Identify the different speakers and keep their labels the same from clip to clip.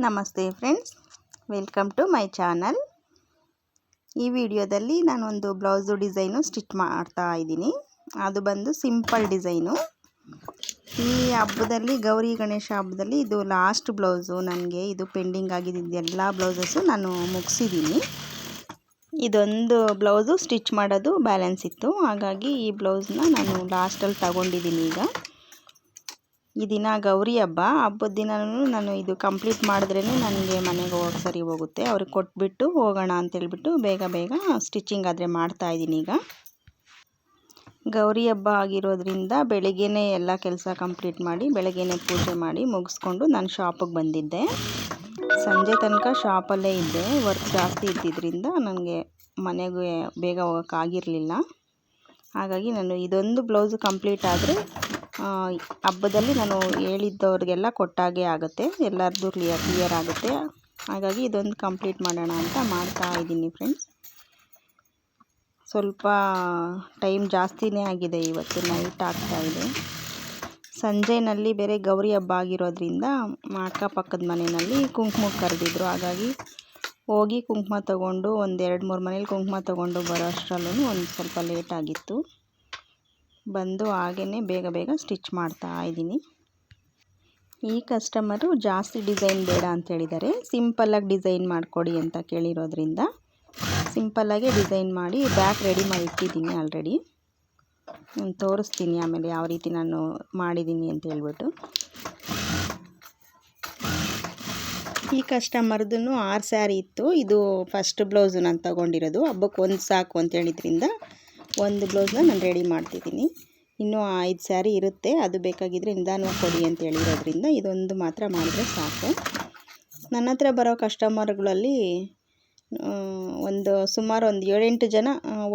Speaker 1: ನಮಸ್ತೆ friends, welcome to my channel. ಈ ವಿಡಿಯೋದಲ್ಲಿ ನಾನೊಂದು ಬ್ಲೌಸು ಡಿಸೈನು ಸ್ಟಿಚ್ ಮಾಡ್ತಾ ಇದ್ದೀನಿ. ಅದು ಬಂದು ಸಿಂಪಲ್ ಡಿಸೈನು. ಈ ಹಬ್ಬದಲ್ಲಿ, ಗೌರಿ ಗಣೇಶ ಹಬ್ಬದಲ್ಲಿ ಇದು ಲಾಸ್ಟ್ ಬ್ಲೌಸು ನನಗೆ. ಇದು ಪೆಂಡಿಂಗ್ ಆಗಿದ್ದ ಎಲ್ಲ ಬ್ಲೌಸಸ್ಸು ನಾನು ಮುಗಿಸಿದ್ದೀನಿ. ಇದೊಂದು ಬ್ಲೌಸು ಸ್ಟಿಚ್ ಮಾಡೋದು ಬ್ಯಾಲೆನ್ಸ್ ಇತ್ತು. ಹಾಗಾಗಿ ಈ ಬ್ಲೌಸ್ನ ನಾನು ಲಾಸ್ಟಲ್ಲಿ ತಗೊಂಡಿದ್ದೀನಿ. ಈಗ ಈ ದಿನ ಗೌರಿ ಹಬ್ಬದ ದಿನವೂ ನಾನು ಇದು ಕಂಪ್ಲೀಟ್ ಮಾಡಿದ್ರೇ ನನಗೆ ಮನೆಗೆ ಹೋಗೋಕ್ಕೆ ಸರಿ ಹೋಗುತ್ತೆ. ಅವ್ರಿಗೆ ಕೊಟ್ಬಿಟ್ಟು ಹೋಗೋಣ ಅಂತೇಳ್ಬಿಟ್ಟು ಬೇಗ ಸ್ಟಿಚಿಂಗ್ ಆದರೆ ಮಾಡ್ತಾಯಿದ್ದೀನಿ. ಈಗ ಗೌರಿ ಹಬ್ಬ ಆಗಿರೋದ್ರಿಂದ ಬೆಳಗ್ಗೆನೇ ಎಲ್ಲ ಕೆಲಸ ಕಂಪ್ಲೀಟ್ ಮಾಡಿ, ಬೆಳಗ್ಗೆನೇ ಪೂಜೆ ಮಾಡಿ ಮುಗಿಸ್ಕೊಂಡು ನಾನು ಶಾಪಿಗೆ ಬಂದಿದ್ದೆ. ಸಂಜೆ ತನಕ ಶಾಪಲ್ಲೇ ಇದ್ದೆ. ವರ್ಕ್ ಜಾಸ್ತಿ ಇದ್ದಿದ್ದರಿಂದ ನನಗೆ ಮನೆಗೆ ಬೇಗ ಹೋಗೋಕ್ಕಾಗಿರಲಿಲ್ಲ. ಹಾಗಾಗಿ ನಾನು ಇದೊಂದು ಬ್ಲೌಸು ಕಂಪ್ಲೀಟ್ ಆದರೆ ಹಬ್ಬದಲ್ಲಿ ನಾನು ಹೇಳಿದ್ದವ್ರಿಗೆಲ್ಲ ಕೊಟ್ಟಾಗೆ ಆಗುತ್ತೆ, ಎಲ್ಲರದ್ದು ಕ್ಲಿಯರ್ ಆಗುತ್ತೆ. ಹಾಗಾಗಿ ಇದೊಂದು ಕಂಪ್ಲೀಟ್ ಮಾಡೋಣ ಅಂತ ಮಾಡ್ತಾ ಇದ್ದೀನಿ ಫ್ರೆಂಡ್ಸ್. ಸ್ವಲ್ಪ ಟೈಮ್ ಜಾಸ್ತಿನೇ ಆಗಿದೆ. ಇವತ್ತು ನೈಟ್ ಆಗ್ತಾಯಿದೆ. ಸಂಜೆನಲ್ಲಿ ಬೇರೆ ಗೌರಿ ಹಬ್ಬ ಆಗಿರೋದ್ರಿಂದ ಅಕ್ಕಪಕ್ಕದ ಮನೆಯಲ್ಲಿ ಕುಂಕುಮಕ್ಕೆ ಕರೆದಿದ್ರು. ಹಾಗಾಗಿ ಹೋಗಿ ಕುಂಕುಮ ತೊಗೊಂಡು ಒಂದು 2-3 ಮನೇಲಿ ಕುಂಕುಮ ತೊಗೊಂಡು ಬರೋ ಅಷ್ಟರಲ್ಲೂ ಒಂದು ಸ್ವಲ್ಪ ಲೇಟ್ ಆಗಿತ್ತು. ಬಂದು ಹಾಗೇ ಬೇಗ ಸ್ಟಿಚ್ ಮಾಡ್ತಾ ಇದ್ದೀನಿ. ಈ ಕಸ್ಟಮರು ಜಾಸ್ತಿ ಡಿಸೈನ್ ಬೇಡ ಅಂತ ಹೇಳಿದ್ದಾರೆ. ಸಿಂಪಲ್ಲಾಗಿ ಡಿಸೈನ್ ಮಾಡಿಕೊಡಿ ಅಂತ ಕೇಳಿರೋದ್ರಿಂದ ಸಿಂಪಲ್ಲಾಗೆ ಡಿಸೈನ್ ಮಾಡಿ ಬ್ಯಾಕ್ ರೆಡಿ ಮಾಡಿ ಇಟ್ಟಿದ್ದೀನಿ ಆಲ್ರೆಡಿ. ತೋರಿಸ್ತೀನಿ ಆಮೇಲೆ ಯಾವ ರೀತಿ ನಾನು ಮಾಡಿದ್ದೀನಿ ಅಂತ ಹೇಳ್ಬಿಟ್ಟು. ಈ ಕಸ್ಟಮರ್ದು 6 ಸ್ಯಾರಿ ಇತ್ತು. ಇದು ಫಸ್ಟ್ ಬ್ಲೌಸು ನಾನು ತಗೊಂಡಿರೋದು. ಹಬ್ಬಕ್ಕೆ ಒಂದು ಸಾಕು ಅಂತ ಹೇಳಿದ್ರಿಂದ ಒಂದು ಬ್ಲೌಸ್ನ ನಾನು ರೆಡಿ ಮಾಡ್ತಿದ್ದೀನಿ. ಇನ್ನೂ 5 ಸ್ಯಾರಿ ಇರುತ್ತೆ. ಅದು ಬೇಕಾಗಿದ್ದರೆ ನಿಧಾನವಾಗಿ ಕೊಡಿ ಅಂತ ಹೇಳಿರೋದ್ರಿಂದ ಇದೊಂದು ಮಾತ್ರ ಮಾಡಿದ್ರೆ ಸಾಕು. ನನ್ನ ಹತ್ರ ಬರೋ ಕಸ್ಟಮರ್ಗಳಲ್ಲಿ ಸುಮಾರು ಒಂದು 7-8 ಜನ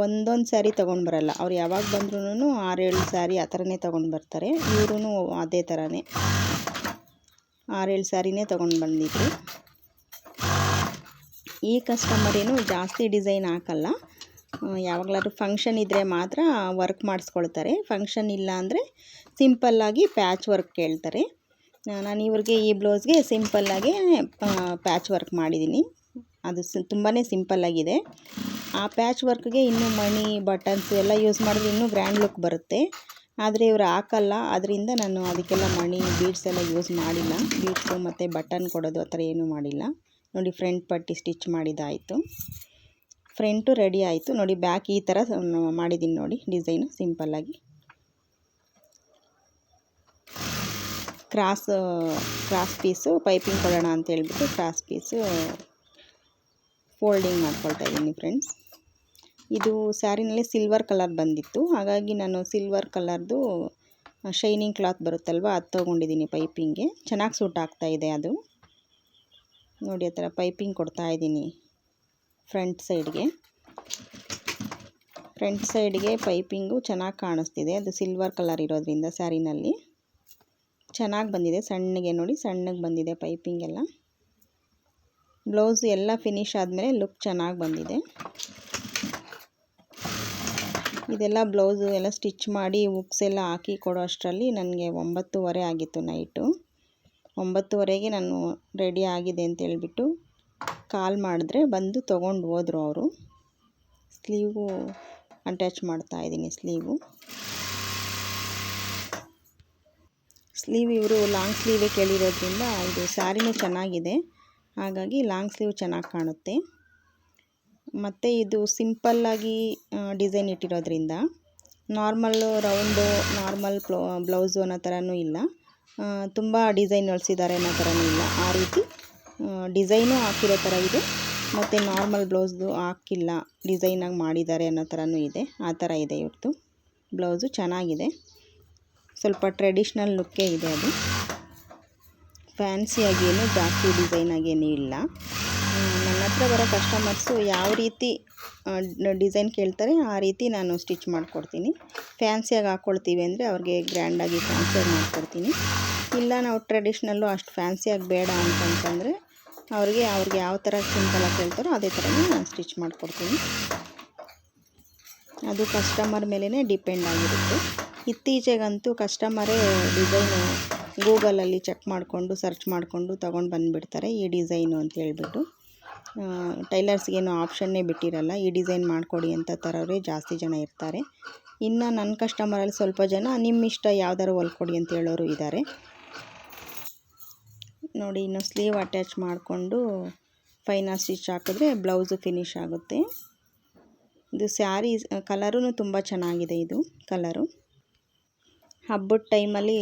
Speaker 1: ಒಂದೊಂದು ಸ್ಯಾರಿ ತೊಗೊಂಡು ಬರಲ್ಲ. ಅವ್ರು ಯಾವಾಗ ಬಂದ್ರೂ 6-7 ಸ್ಯಾರಿ ಆ ಥರನೇ ತೊಗೊಂಡು ಬರ್ತಾರೆ. ಇವರು ಅದೇ ಥರನೇ 6-7 ಸ್ಯಾರಿನೇ ತೊಗೊಂಡು ಬಂದಿದ್ರು. ಈ ಕಸ್ಟಮರ್ ಏನು ಜಾಸ್ತಿ ಡಿಸೈನ್ ಹಾಕಲ್ಲ. ಯಾವಾಗಲಾದ್ರೂ ಫಂಕ್ಷನ್ ಇದ್ದರೆ ಮಾತ್ರ ವರ್ಕ್ ಮಾಡಿಸ್ಕೊಳ್ತಾರೆ. ಫಂಕ್ಷನ್ ಇಲ್ಲ ಅಂದರೆ ಸಿಂಪಲ್ಲಾಗಿ ಪ್ಯಾಚ್ ವರ್ಕ್ ಕೇಳ್ತಾರೆ. ನಾನು ಇವ್ರಿಗೆ ಈ ಬ್ಲೌಸ್ಗೆ ಸಿಂಪಲ್ಲಾಗಿ ಪ್ಯಾಚ್ ವರ್ಕ್ ಮಾಡಿದ್ದೀನಿ. ಅದು ತುಂಬಾ ಸಿಂಪಲ್ಲಾಗಿದೆ. ಆ ಪ್ಯಾಚ್ ವರ್ಕ್ಗೆ ಇನ್ನೂ ಮಣಿ, ಬಟನ್ಸ್ ಎಲ್ಲ ಯೂಸ್ ಮಾಡಿದ್ರೆ ಇನ್ನೂ ಗ್ರ್ಯಾಂಡ್ ಲುಕ್ ಬರುತ್ತೆ. ಆದರೆ ಇವರು ಹಾಕಲ್ಲ. ಅದರಿಂದ ನಾನು ಅದಕ್ಕೆಲ್ಲ ಮಣಿ, ಬೀಡ್ಸ್ ಎಲ್ಲ ಯೂಸ್ ಮಾಡಿಲ್ಲ. ಬೀಡ್ಸು ಮತ್ತು ಬಟನ್ ಕೊಡೋದು ಆ ಥರ ಏನೂ ಮಾಡಿಲ್ಲ. ನೋಡಿ, ಫ್ರಂಟ್ ಪಟ್ಟಿ ಸ್ಟಿಚ್ ಮಾಡಿದ್ದಾಯಿತು. ಫ್ರಂಟು ರೆಡಿ ಆಯಿತು. ನೋಡಿ, ಬ್ಯಾಕ್ ಈ ಥರ ಮಾಡಿದ್ದೀನಿ. ನೋಡಿ ಡಿಸೈನು ಸಿಂಪಲ್ಲಾಗಿ ಕ್ರಾಸ್ ಪೀಸು ಪೈಪಿಂಗ್ ಕೊಡೋಣ ಅಂತ ಹೇಳ್ಬಿಟ್ಟು ಕ್ರಾಸ್ ಪೀಸು ಫೋಲ್ಡಿಂಗ್ ಮಾಡ್ಕೊಳ್ತಾ ಇದ್ದೀನಿ ಫ್ರೆಂಡ್ಸ್. ಇದು ಸ್ಯಾರಿನಲ್ಲಿ ಸಿಲ್ವರ್ ಕಲರ್ ಬಂದಿತ್ತು. ಹಾಗಾಗಿ ನಾನು ಸಿಲ್ವರ್ ಕಲರ್ದು ಶೈನಿಂಗ್ ಕ್ಲಾತ್ ಬರುತ್ತಲ್ವ, ಅದು ತೊಗೊಂಡಿದ್ದೀನಿ ಪೈಪಿಂಗ್ಗೆ. ಚೆನ್ನಾಗಿ ಸೂಟ್ ಆಗ್ತಾಯಿದೆ ಅದು. ನೋಡಿ, ಆ ಥರ ಪೈಪಿಂಗ್ ಕೊಡ್ತಾ ಇದ್ದೀನಿ ಫ್ರಂಟ್ ಸೈಡ್ಗೆ ಪೈಪಿಂಗು ಚೆನ್ನಾಗಿ ಕಾಣಿಸ್ತಿದೆ. ಅದು ಸಿಲ್ವರ್ ಕಲರ್ ಇರೋದ್ರಿಂದ ಸ್ಯಾರಿನಲ್ಲಿ ಚೆನ್ನಾಗಿ ಬಂದಿದೆ. ಸಣ್ಣಗೆ ನೋಡಿ, ಸಣ್ಣಗೆ ಬಂದಿದೆ ಪೈಪಿಂಗ್ ಎಲ್ಲ. ಬ್ಲೌಸ್ ಎಲ್ಲ ಫಿನಿಶ್ ಆದಮೇಲೆ ಲುಕ್ ಚೆನ್ನಾಗಿ ಬಂದಿದೆ. ಇದೆಲ್ಲ ಬ್ಲೌಸು ಎಲ್ಲ ಸ್ಟಿಚ್ ಮಾಡಿ ಹುಕ್ಸ್ ಎಲ್ಲ ಹಾಕಿ ಕೊಡೋ ಅಷ್ಟರಲ್ಲಿ ನನಗೆ 9:30 ಆಗಿತ್ತು ನೈಟು. 9:30ಗೆ ನಾನು ರೆಡಿ ಆಗಿದೆ ಅಂತ ಹೇಳ್ಬಿಟ್ಟು ಕಾಲ್ ಮಾಡಿದ್ರೆ ಬಂದು ತೊಗೊಂಡು ಹೋದರು ಅವರು. ಸ್ಲೀವು ಅಟ್ಯಾಚ್ ಮಾಡ್ತಾಯಿದ್ದೀನಿ. ಸ್ಲೀವ್ ಇವರು ಲಾಂಗ್ ಸ್ಲೀವೇ ಕೇಳಿರೋದ್ರಿಂದ ಇದು ಸ್ಯಾರಿನೂ ಚೆನ್ನಾಗಿದೆ. ಹಾಗಾಗಿ ಲಾಂಗ್ ಸ್ಲೀವ್ ಚೆನ್ನಾಗಿ ಕಾಣುತ್ತೆ. ಮತ್ತು ಇದು ಸಿಂಪಲ್ಲಾಗಿ ಡಿಸೈನ್ ಇಟ್ಟಿರೋದ್ರಿಂದ ನಾರ್ಮಲ್ಲು ರೌಂಡು ನಾರ್ಮಲ್ ಬ್ಲೌಸು ಅನ್ನೋ ಥರನೂ ಇಲ್ಲ, ತುಂಬ ಡಿಸೈನ್ ಹೊಲಿಸಿದ್ದಾರೆ ಅನ್ನೋ ಥರನೂ ಇಲ್ಲ. ಆ ರೀತಿ ಡಿಸೈನು ಹಾಕಿರೋ ಥರ ಇದೆ. ಮತ್ತು ನಾರ್ಮಲ್ ಬ್ಲೌಸ್ದು ಹಾಕಿಲ್ಲ, ಡಿಸೈನಾಗಿ ಮಾಡಿದ್ದಾರೆ ಅನ್ನೋ ಥರನೂ ಇದೆ. ಆ ಥರ ಇದೆ ಇವ್ರದ್ದು ಬ್ಲೌಸು. ಚೆನ್ನಾಗಿದೆ. ಸ್ವಲ್ಪ ಟ್ರೆಡಿಷ್ನಲ್ ಲುಕ್ಕೇ ಇದೆ. ಅದು ಫ್ಯಾನ್ಸಿಯಾಗೇನು ಜಾಸ್ತಿ ಡಿಸೈನ್ ಆಗೇನೂ ಇಲ್ಲ. ನನ್ನ ಹತ್ರ ಬರೋ ಕಸ್ಟಮರ್ಸು ಯಾವ ರೀತಿ ಡಿಸೈನ್ ಕೇಳ್ತಾರೆ ಆ ರೀತಿ ನಾನು ಸ್ಟಿಚ್ ಮಾಡಿಕೊಡ್ತೀನಿ. ಫ್ಯಾನ್ಸಿಯಾಗಿ ಹಾಕ್ಕೊಳ್ತೀವಿ ಅಂದರೆ ಅವ್ರಿಗೆ ಗ್ರ್ಯಾಂಡಾಗಿ ಫ್ಯಾನ್ಸಿಯಾಗಿ ಮಾಡಿಕೊಡ್ತೀನಿ. ಇಲ್ಲ, ನಾವು ಟ್ರೆಡಿಷ್ನಲ್ಲು ಅಷ್ಟು ಫ್ಯಾನ್ಸಿಯಾಗಿ ಬೇಡ ಅಂತಂದರೆ ಅವ್ರಿಗೆ ಯಾವ ಥರ ಸಿಂಪಲಾಗಿ ಕೇಳ್ತಾರೋ ಅದೇ ಥರನೇ ನಾನು ಸ್ಟಿಚ್ ಮಾಡಿಕೊಡ್ತೀನಿ. ಅದು ಕಸ್ಟಮರ್ ಮೇಲೇ ಡಿಪೆಂಡ್ ಆಗಿರುತ್ತೆ. ಇತ್ತೀಚೆಗಂತೂ ಕಸ್ಟಮರೇ ಡಿಸೈನು ಗೂಗಲಲ್ಲಿ ಚೆಕ್ ಮಾಡಿಕೊಂಡು ಸರ್ಚ್ ಮಾಡಿಕೊಂಡು ತೊಗೊಂಡು ಬಂದುಬಿಡ್ತಾರೆ ಈ ಡಿಸೈನು ಅಂತ ಹೇಳ್ಬಿಟ್ಟು. ಟೈಲರ್ಸ್ಗೇನು ಆಪ್ಷನ್ನೇ ಬಿಟ್ಟಿರಲ್ಲ, ಈ ಡಿಸೈನ್ ಮಾಡಿಕೊಡಿ ಅಂತ ತರೋರೇ ಜಾಸ್ತಿ ಜನ ಇರ್ತಾರೆ. ಇನ್ನು ನನ್ನ ಕಸ್ಟಮರಲ್ಲಿ ಸ್ವಲ್ಪ ಜನ ನಿಮ್ಮ ಇಷ್ಟ ಯಾವ್ದಾರು ಹೊಲ್ಕೊಡಿ ಅಂತ ಹೇಳೋರು ಇದ್ದಾರೆ ನೋಡಿ. ಇನ್ನು ಸ್ಲೀವ್ ಅಟ್ಯಾಚ್ ಮಾಡಿಕೊಂಡು ಫೈನಲ್ ಸ್ಟಿಚ್ ಹಾಕಿದ್ರೆ ಬ್ಲೌಸು ಫಿನಿಶ್ ಆಗುತ್ತೆ. ಇದು ಸ್ಯಾರಿ ಕಲರೂ ತುಂಬ ಚೆನ್ನಾಗಿದೆ. ಇದು ಕಲರು ಹಬ್ಬದ ಟೈಮಲ್ಲಿ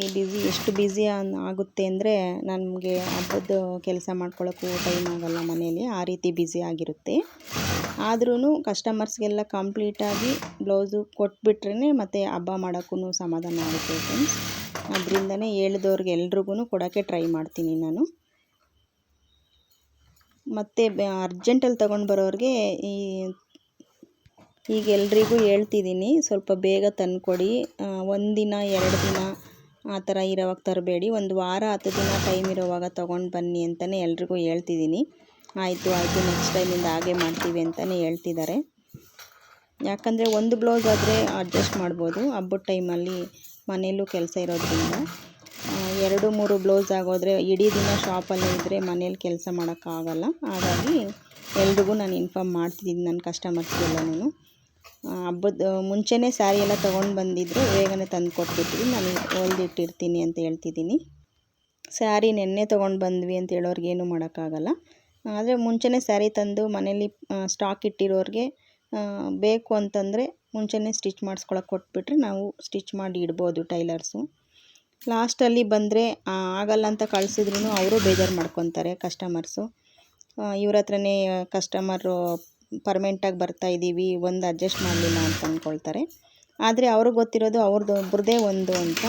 Speaker 1: ಎಷ್ಟು ಬ್ಯುಸಿ ಆಗುತ್ತೆ ಅಂದರೆ ನಮಗೆ ಹಬ್ಬದ ಕೆಲಸ ಮಾಡ್ಕೊಳ್ಳೋಕ್ಕೂ ಟೈಮ್ ಆಗೋಲ್ಲ ಮನೇಲಿ, ಆ ರೀತಿ ಬ್ಯುಸಿ ಆಗಿರುತ್ತೆ. ಆದ್ರೂ ಕಸ್ಟಮರ್ಸ್ಗೆಲ್ಲ ಕಂಪ್ಲೀಟಾಗಿ ಬ್ಲೌಸು ಕೊಟ್ಬಿಟ್ರೇ ಮತ್ತು ಹಬ್ಬ ಮಾಡೋಕ್ಕೂ ಸಮಾಧಾನ ಆಗುತ್ತೆ ಫ್ರೆಂಡ್ಸ್. ಅದರಿಂದನೇ ಹೇಳ್ದವ್ರಿಗೆ ಎಲ್ರಿಗೂ ಕೊಡೋಕ್ಕೆ ಟ್ರೈ ಮಾಡ್ತೀನಿ ನಾನು. ಮತ್ತು ಅರ್ಜೆಂಟಲ್ಲಿ ತೊಗೊಂಡು ಬರೋರಿಗೆ ಈಗ ಎಲ್ರಿಗೂ ಹೇಳ್ತಿದ್ದೀನಿ, ಸ್ವಲ್ಪ ಬೇಗ ತಂದುಕೊಡಿ. ಒಂದಿನ 2 ದಿನ ಆ ಥರ ಇರೋವಾಗ ತರಬೇಡಿ, ಒಂದು ವಾರ 10 ದಿನ ಟೈಮ್ ಇರೋವಾಗ ತೊಗೊಂಡು ಬನ್ನಿ ಅಂತಲೇ ಎಲ್ರಿಗೂ ಹೇಳ್ತಿದ್ದೀನಿ. ಆಯಿತು ನೆಕ್ಸ್ಟ್ ಟೈಮಿಂದ ಹಾಗೆ ಮಾಡ್ತೀವಿ ಅಂತಲೇ ಹೇಳ್ತಿದ್ದಾರೆ. ಯಾಕಂದರೆ ಒಂದು ಬ್ಲೌಸ್ ಆದರೆ ಅಡ್ಜಸ್ಟ್ ಮಾಡ್ಬೋದು, ಹಬ್ಬದ ಟೈಮಲ್ಲಿ ಮನೆಯಲ್ಲೂ ಕೆಲಸ ಇರೋದ್ರಿಂದ. 2-3 ಬ್ಲೌಸ್ ಆಗೋದ್ರೆ ಇಡೀ ದಿನ ಶಾಪಲ್ಲೇ ಇದ್ದರೆ ಮನೇಲಿ ಕೆಲಸ ಮಾಡೋಕ್ಕಾಗಲ್ಲ. ಹಾಗಾಗಿ ಎಲ್ರಿಗೂ ನಾನು ಇನ್ಫಾರ್ಮ್ ಮಾಡ್ತಿದ್ದೀನಿ ನನ್ನ ಕಸ್ಟಮರ್ಸ್ಗೆಲ್ಲನೂ. ಹಬ್ಬದ ಮುಂಚೆನೇ ಸ್ಯಾರಿ ಎಲ್ಲ ತೊಗೊಂಡು ಬಂದಿದ್ದರೆ ಬೇಗನೆ ತಂದು ಕೊಟ್ಬಿಟ್ಟು ನಾನು ಹೊಲ್ದಿಟ್ಟಿರ್ತೀನಿ ಅಂತ ಹೇಳ್ತಿದ್ದೀನಿ. ಸ್ಯಾರಿ ನೆನ್ನೆ ತೊಗೊಂಡು ಬಂದ್ವಿ ಅಂತ ಹೇಳೋರಿಗೇನು ಮಾಡೋಕ್ಕಾಗಲ್ಲ. ಆದರೆ ಮುಂಚೆನೇ ಸ್ಯಾರಿ ತಂದು ಮನೇಲಿ ಸ್ಟಾಕ್ ಇಟ್ಟಿರೋರಿಗೆ ಬೇಕು ಅಂತಂದರೆ ಮುಂಚೆನೇ ಸ್ಟಿಚ್ ಮಾಡಿಸ್ಕೊಳಕ್ಕೆ ಕೊಟ್ಬಿಟ್ರೆ ನಾವು ಸ್ಟಿಚ್ ಮಾಡಿ ಇಡ್ಬೋದು ಟೈಲರ್ಸು. ಲಾಸ್ಟಲ್ಲಿ ಬಂದರೆ ಆಗಲ್ಲ ಅಂತ ಕಳಿಸಿದ್ರೂ ಅವರು ಬೇಜಾರು ಮಾಡ್ಕೊತಾರೆ ಕಸ್ಟಮರ್ಸು. ಇವ್ರ ಹತ್ರನೇ ಕಸ್ಟಮರು ಪರ್ಮನೆಂಟಾಗಿ ಬರ್ತಾಯಿದ್ದೀವಿ, ಒಂದು ಅಡ್ಜಸ್ಟ್ ಮಾಡಲಿಲ್ಲ ಅಂತ ಅಂದ್ಕೊಳ್ತಾರೆ. ಆದರೆ ಅವ್ರಿಗೆ ಗೊತ್ತಿರೋದು ಒಬ್ರದ್ದೇ ಒಂದು ಅಂತ,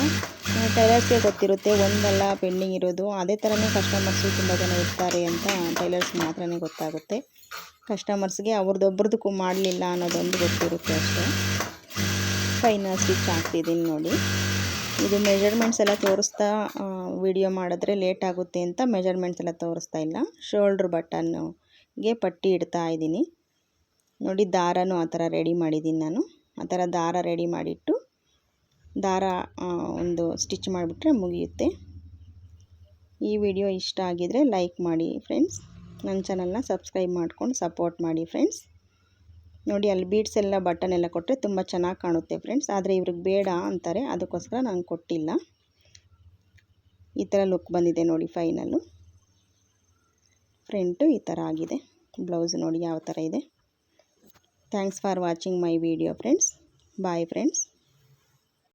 Speaker 1: ಟೈಲರ್ಸ್ಗೆ ಗೊತ್ತಿರುತ್ತೆ ಒಂದಲ್ಲ ಪೆಂಡಿಂಗ್ ಇರೋದು. ಅದೇ ಥರನೇ ಕಸ್ಟಮರ್ಸು ತುಂಬ ಜನ ಇರ್ತಾರೆ ಅಂತ ಟೈಲರ್ಸ್ಗೆ ಮಾತ್ರನೇ ಗೊತ್ತಾಗುತ್ತೆ. ಕಸ್ಟಮರ್ಸ್ಗೆ ಅವ್ರದ್ದೊಬ್ರದ್ದು ಮಾಡಲಿಲ್ಲ ಅನ್ನೋದೊಂದು ಗೊತ್ತಿರುತ್ತೆ ಅಷ್ಟೇ. ಫೈನಲ್ ಸ್ಟಿಚ್ ಹಾಕ್ತಿದ್ದೀನಿ ನೋಡಿ. ಇದು ಮೆಜರ್ಮೆಂಟ್ಸ್ ಎಲ್ಲ ತೋರಿಸ್ತಾ ವಿಡಿಯೋ ಮಾಡಿದ್ರೆ ಲೇಟ್ ಆಗುತ್ತೆ ಅಂತ ಮೆಜರ್ಮೆಂಟ್ಸ್ ಎಲ್ಲ ತೋರಿಸ್ತಾ ಇಲ್ಲ. ಶೋಲ್ಡ್ರ್ ಬಟನ್ಗೆ ಪಟ್ಟಿ ಇಡ್ತಾ ಇದ್ದೀನಿ ನೋಡಿ. ದಾರನೂ ಆ ಥರ ರೆಡಿ ಮಾಡಿದ್ದೀನಿ ನಾನು. ಆ ಥರ ದಾರ ರೆಡಿ ಮಾಡಿಟ್ಟು ದಾರ ಒಂದು ಸ್ಟಿಚ್ ಮಾಡಿಬಿಟ್ರೆ ಮುಗಿಯುತ್ತೆ. ಈ ವಿಡಿಯೋ ಇಷ್ಟ ಆಗಿದರೆ ಲೈಕ್ ಮಾಡಿ ಫ್ರೆಂಡ್ಸ್. ನನ್ನ ಚಾನಲ್ನ ಸಬ್ಸ್ಕ್ರೈಬ್ ಮಾಡ್ಕೊಂಡು ಸಪೋರ್ಟ್ ಮಾಡಿ ಫ್ರೆಂಡ್ಸ್. ನೋಡಿ ಅಲ್ಲಿ ಬೀಡ್ಸ್ ಎಲ್ಲ ಬಟನ್ ಎಲ್ಲ ಕೊಟ್ಟರೆ ತುಂಬ ಚೆನ್ನಾಗಿ ಕಾಣುತ್ತೆ ಫ್ರೆಂಡ್ಸ್. ಆದರೆ ಇವ್ರಿಗೆ ಬೇಡ ಅಂತಾರೆ, ಅದಕ್ಕೋಸ್ಕರ ನಾನು ಕೊಟ್ಟಿಲ್ಲ. ಈ ಥರ ಲುಕ್ ಬಂದಿದೆ ನೋಡಿ ಫೈನಲ್ಲು. ಫ್ರಂಟು ಈ ಥರ ಆಗಿದೆ. ಬ್ಲೌಸ್ ನೋಡಿ ಯಾವ ಥರ ಇದೆ. Thanks for watching my video friends. Bye friends.